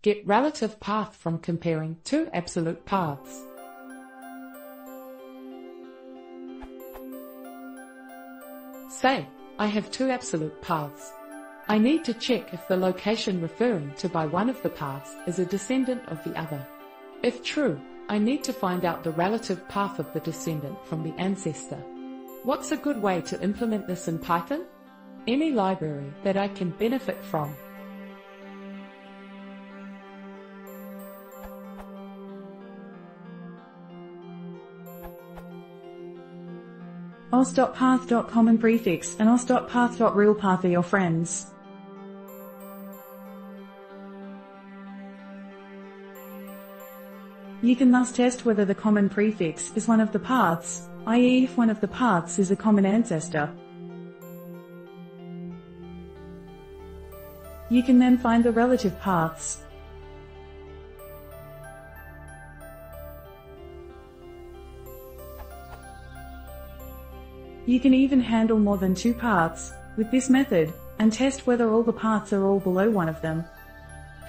Get relative path from comparing two absolute paths. Say, I have two absolute paths. I need to check if the location referring to by one of the paths is a descendant of the other. If true, I need to find out the relative path of the descendant from the ancestor. What's a good way to implement this in Python? Any library that I can benefit from. os.path.common prefix and os.path.realpath are your friends. You can thus test whether the common prefix is one of the paths, i.e. if one of the paths is a common ancestor. You can then find the relative paths. You can even handle more than two paths with this method, and test whether all the paths are all below one of them.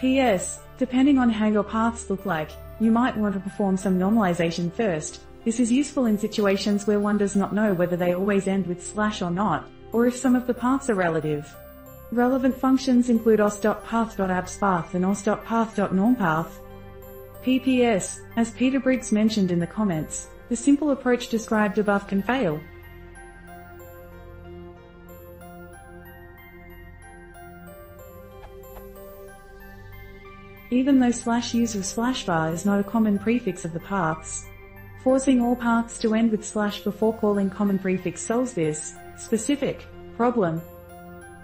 P.S. Depending on how your paths look like, you might want to perform some normalization first. This is useful in situations where one does not know whether they always end with slash or not, or if some of the paths are relative. Relevant functions include os.path.abspath and os.path.normpath. PPS, as Peter Briggs mentioned in the comments, the simple approach described above can fail. Even though /use of /var is not a common prefix of the paths, forcing all paths to end with slash before calling common prefix solves this specific problem.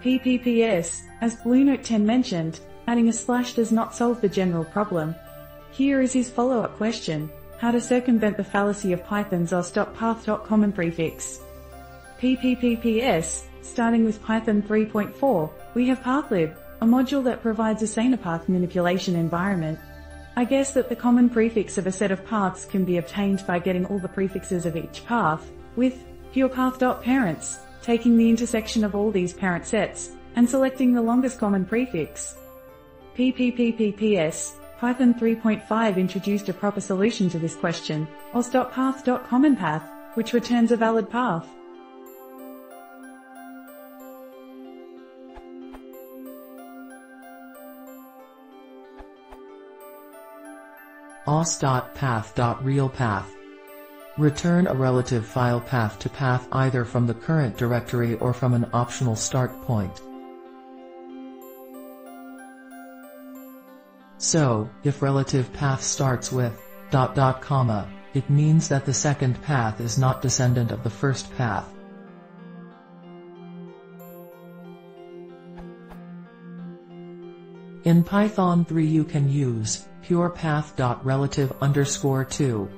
PPPS, as Blue Note 10 mentioned, adding a slash does not solve the general problem. Here is his follow-up question: how to circumvent the fallacy of Python's os.path.common prefix. PPPS, starting with Python 3.4, we have pathlib, a module that provides a saner path manipulation environment. I guess that the common prefix of a set of paths can be obtained by getting all the prefixes of each path, with purepath.parents, taking the intersection of all these parent sets, and selecting the longest common prefix. PPPPS, Python 3.5 introduced a proper solution to this question, os.path.commonPath, which returns a valid path. os.path.realpath. Return a relative file path to path either from the current directory or from an optional start point. So, if relative path starts with ... it means that the second path is not descendant of the first path. In Python 3 you can use purepath.relative_2.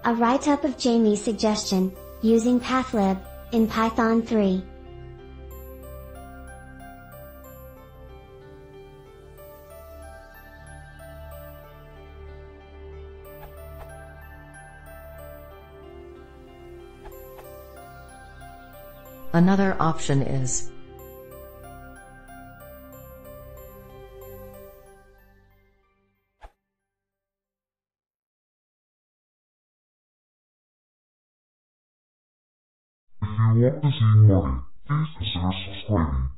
A write-up of Jamie's suggestion, using pathlib, in Python 3. Another option is If you want to see more, please consider subscribing.